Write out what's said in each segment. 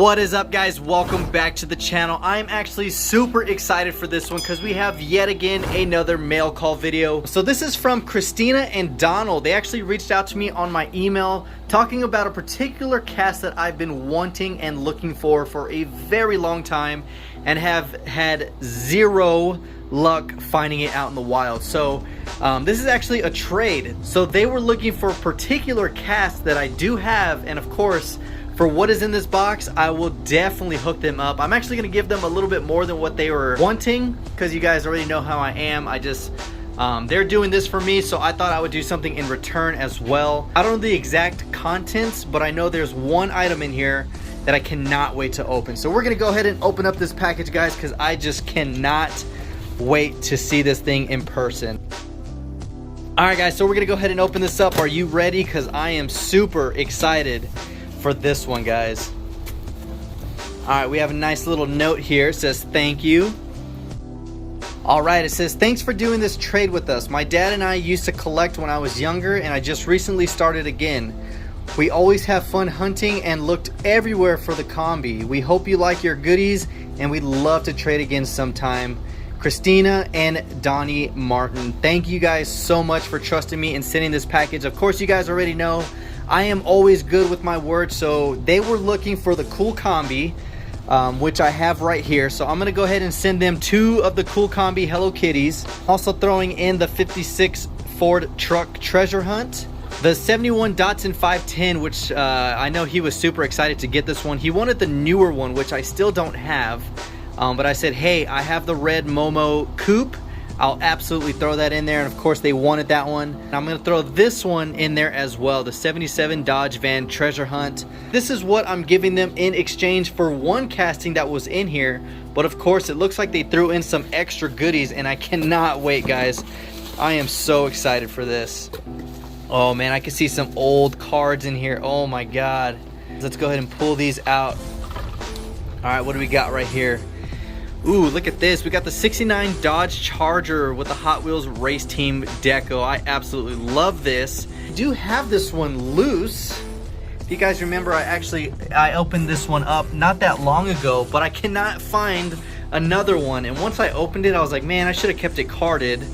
What is up, guys? Welcome back to the channel. I'm actually super excited for this one because we have yet again another mail call video. So this is from Christina and Donald. They actually reached out to me on my email talking about a particular cast that I've been wanting and looking for a very long time and have had zero luck finding it out in the wild. So this is actually a trade. So they were looking for a particular cast that I do have, and of course, for what is in this box, I will definitely hook them up. I'm actually going to give them a little bit more than what they were wanting because you guys already know how I am. They're doing this for me, so I thought I would do something in return as well. I don't know the exact contents, but I know there's one item in here that I cannot wait to open. So we're going to go ahead and open up this package, guys, because I just cannot wait to see this thing in person. Alright, guys, so we're going to go ahead and open this up. Are you ready? Because I am super excited for this one, guys. Alright, we have a nice little note here. It says thank you. Alright, it says thanks for doing this trade with us. My dad and I used to collect when I was younger, and I just recently started again. We always have fun hunting and looked everywhere for the combi. We hope you like your goodies, and we'd love to trade again sometime. Christina and Donnie Martin. Thank you guys so much for trusting me and sending this package. Of course, you guys already know I am always good with my word, so they were looking for the cool combi, which I have right here. So I'm gonna go ahead and send them 2 of the cool combi Hello Kitties. Also throwing in the 56 Ford truck treasure hunt, the 71 Datsun 510, which I know he was super excited to get this one. He wanted the newer one, which I still don't have, but I said, hey, I have the red Momo coupe. I'll absolutely throw that in there, and of course they wanted that one. And I'm gonna throw this one in there as well, the 77 Dodge Van Treasure Hunt. This is what I'm giving them in exchange for one casting that was in here, but of course it looks like they threw in some extra goodies, and I cannot wait, guys. I am so excited for this. Oh man, I can see some old cards in here. Oh my god. Let's go ahead and pull these out. All right, what do we got right here? Ooh, look at this. We got the 69 Dodge Charger with the Hot Wheels Race Team deco. I absolutely love this. I do have this one loose. If you guys remember, I opened this one up not that long ago, but I cannot find another one. And once I opened it, I was like, man, I should have kept it carded.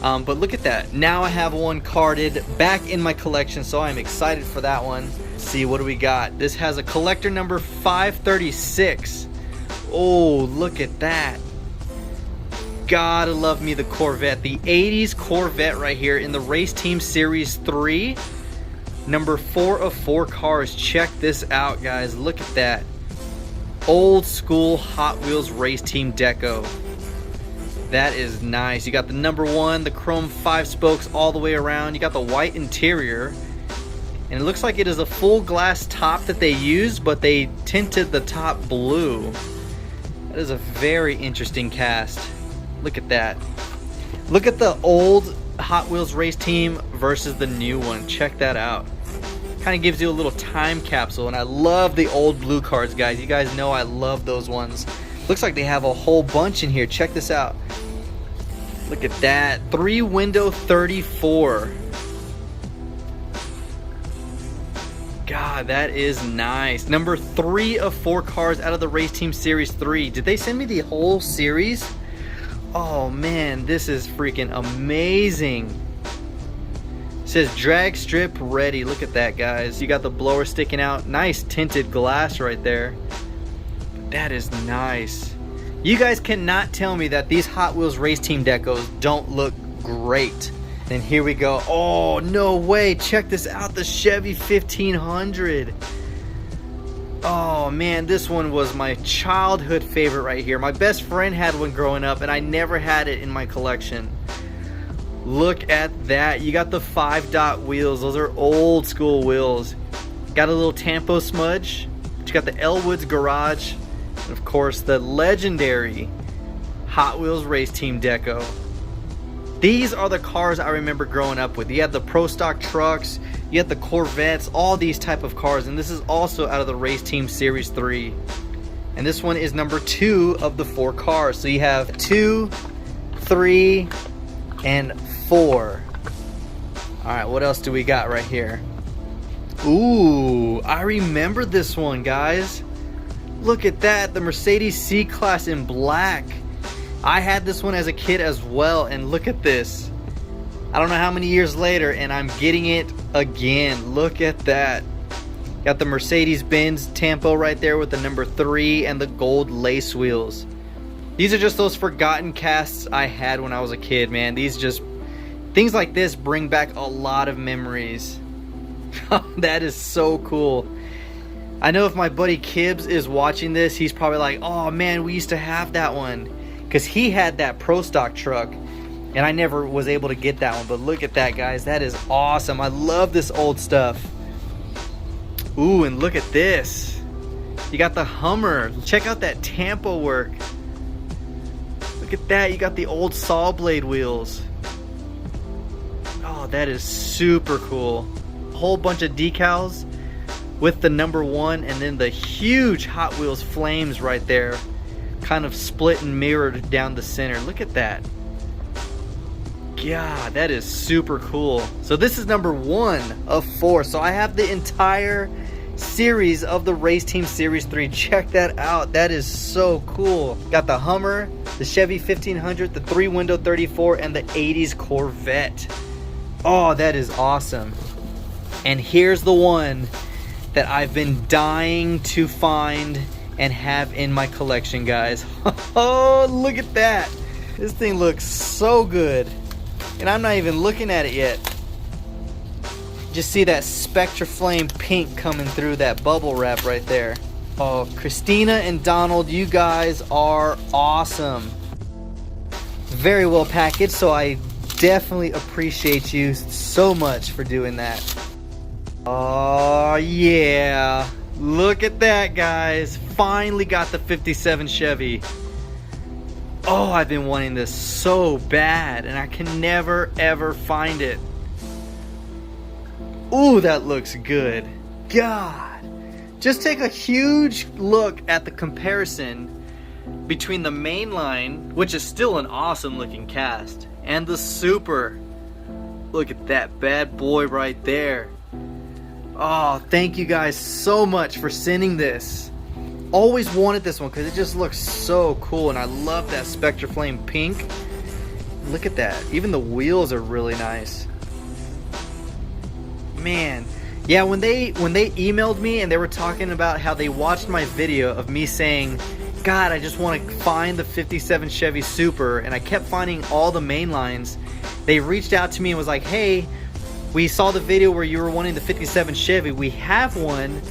But look at that. Now I have one carded back in my collection, so I'm excited for that one. Let's see, what do we got? This has a collector number 536. Oh, look at that. Gotta love me the Corvette. The 80s Corvette right here in the Race Team Series 3. Number 4 of 4 cars. Check this out, guys. Look at that. Old school Hot Wheels Race Team deco. That is nice. You got the number 1, the chrome 5 spokes all the way around. You got the white interior. And it looks like it is a full glass top that they used, but they tinted the top blue. That is a very interesting cast. Look at that. Look at the old Hot Wheels Race Team versus the new one. Check that out. Kind of gives you a little time capsule, and I love the old blue cards, guys. You guys know I love those ones. Looks like they have a whole bunch in here. Check this out. Look at that. 3 window 34. God, that is nice. Number 3 of 4 cars out of the Race Team Series 3. Did they send me the whole series? Oh man, this is freaking amazing. It says drag strip ready. Look at that, guys. You got the blower sticking out. Nice tinted glass right there. That is nice. You guys cannot tell me that these Hot Wheels Race Team decos don't look great. Then here we go. Oh, no way. Check this out. The Chevy 1500. Oh, man. This one was my childhood favorite right here. My best friend had one growing up, and I never had it in my collection. Look at that. You got the 5-dot wheels. Those are old school wheels. Got a little Tampo smudge. You got the Elwood's Garage. And, of course, the legendary Hot Wheels Race Team deco. These are the cars I remember growing up with. You had the Pro Stock trucks, you had the Corvettes, all these type of cars, and this is also out of the Race Team Series 3. And this one is number 2 of the 4 cars. So you have 2, 3, and 4. Alright, what else do we got right here? Ooh, I remember this one, guys. Look at that, the Mercedes C-Class in black. I had this one as a kid as well, and look at this. I don't know how many years later, and I'm getting it again. Look at that. Got the Mercedes-Benz Tampo right there with the number 3 and the gold lace wheels. These are just those forgotten casts I had when I was a kid, man. Things like this bring back a lot of memories. That is so cool. I know if my buddy Kibbs is watching this, he's probably like, oh man, we used to have that one. Because he had that Pro Stock truck, and I never was able to get that one. But look at that, guys. That is awesome. I love this old stuff. Ooh, and look at this. You got the Hummer. Check out that Tampo work. Look at that. You got the old saw blade wheels. Oh, that is super cool. A whole bunch of decals with the number 1, and then the huge Hot Wheels flames right there, kind of split and mirrored down the center. Look at that. God, that is super cool. So this is number 1 of 4. So I have the entire series of the Race Team Series 3. Check that out. That is so cool. Got the Hummer, the Chevy 1500, the 3-window 34, and the 80s Corvette. Oh, that is awesome. And here's the one that I've been dying to find and have in my collection, guys. Oh, look at that. This thing looks so good. And I'm not even looking at it yet. Just see that Spectra Flame pink coming through that bubble wrap right there. Oh, Christina and Donald, you guys are awesome. Very well packaged, so I definitely appreciate you so much for doing that. Oh yeah, look at that, guys. Finally got the 57 Chevy. Oh, I've been wanting this so bad, and I can never ever find it. Ooh, that looks good. God, just take a huge look at the comparison between the mainline, which is still an awesome looking cast, and the Super. Look at that bad boy right there. Oh, thank you guys so much for sending this. Always wanted this one because it just looks so cool, and I love that Spectra Flame pink. Look at that. Even the wheels are really nice. Man, yeah, when they emailed me and they were talking about how they watched my video of me saying, God, I just want to find the 57 Chevy Super, and I kept finding all the main lines, they reached out to me and was like, hey, we saw the video where you were wanting the 57 Chevy. We have one.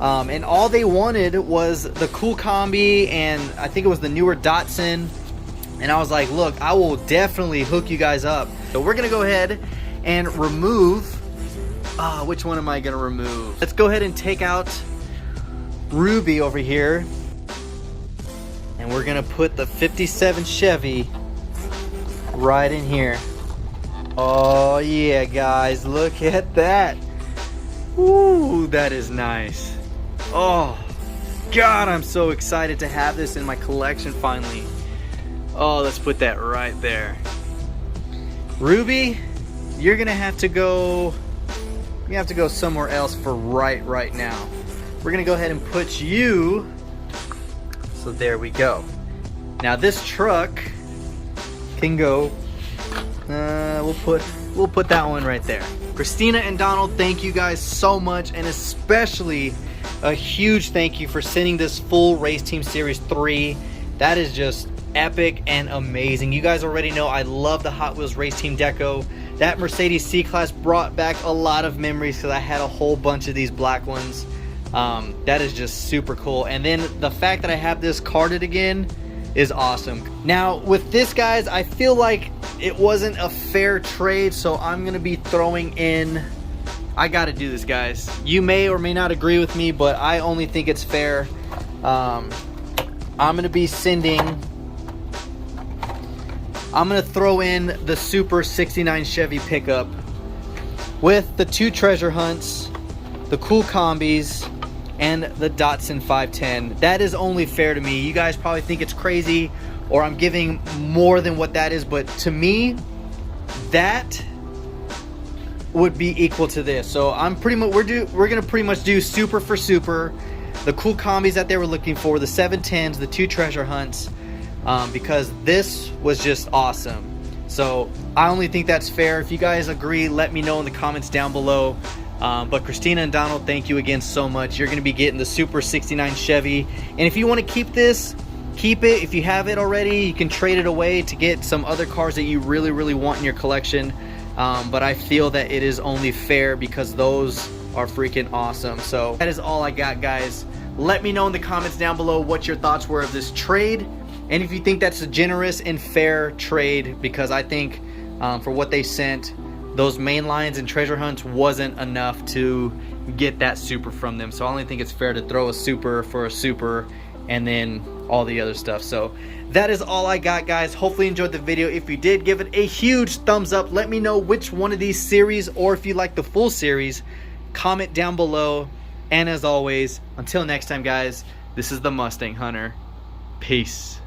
And all they wanted was the cool combi, and I think it was the newer Datsun. And I was like, look, I will definitely hook you guys up. So we're gonna go ahead and remove, which one am I gonna remove? Let's go ahead and take out Ruby over here. And we're gonna put the 57 Chevy right in here. Oh yeah, guys, look at that. Ooh, that is nice. Oh, God, I'm so excited to have this in my collection finally. Oh, let's put that right there. Ruby, you're gonna have to go. You have to go somewhere else for right now. We're gonna go ahead and put you. So there we go. Now this truck can go. We'll put that one right there. Christina and Donald, thank you guys so much, and especially a huge thank you for sending this full Race Team Series 3. That is just epic and amazing. You guys already know I love the Hot Wheels Race Team deco. That Mercedes C-Class brought back a lot of memories because I had a whole bunch of these black ones. That is just super cool. And then the fact that I have this carded again is awesome. Now with this, guys, I feel like it wasn't a fair trade, so I'm gonna be throwing in, I gotta do this, guys. You may or may not agree with me, but I only think it's fair. I'm gonna be sending, I'm gonna throw in the Super 69 Chevy pickup with the 2 treasure hunts, the cool combis, and the Datsun 510. That is only fair to me. You guys probably think it's crazy or I'm giving more than what that is, but to me, that would be equal to this. So I'm pretty much, we're gonna pretty much do Super for Super. the cool combis that they were looking for, the 710s, the 2 treasure hunts, because this was just awesome. So I only think that's fair. If you guys agree, let me know in the comments down below. But Christina and Donald, thank you again so much. You're going to be getting the Super 69 Chevy. And if you want to keep this, keep it. If you have it already, you can trade it away to get some other cars that you really, really want in your collection. But I feel that it is only fair because those are freaking awesome. So that is all I got, guys. Let me know in the comments down below what your thoughts were of this trade. And if you think that's a generous and fair trade, because I think for what they sent, those main lines and treasure hunts wasn't enough to get that Super from them. So I only think it's fair to throw a Super for a Super and then all the other stuff. So that is all I got, guys. Hopefully you enjoyed the video. If you did, give it a huge thumbs up. Let me know which one of these series, or if you like the full series, comment down below. And as always, until next time, guys, this is the Mustang Hunter. Peace.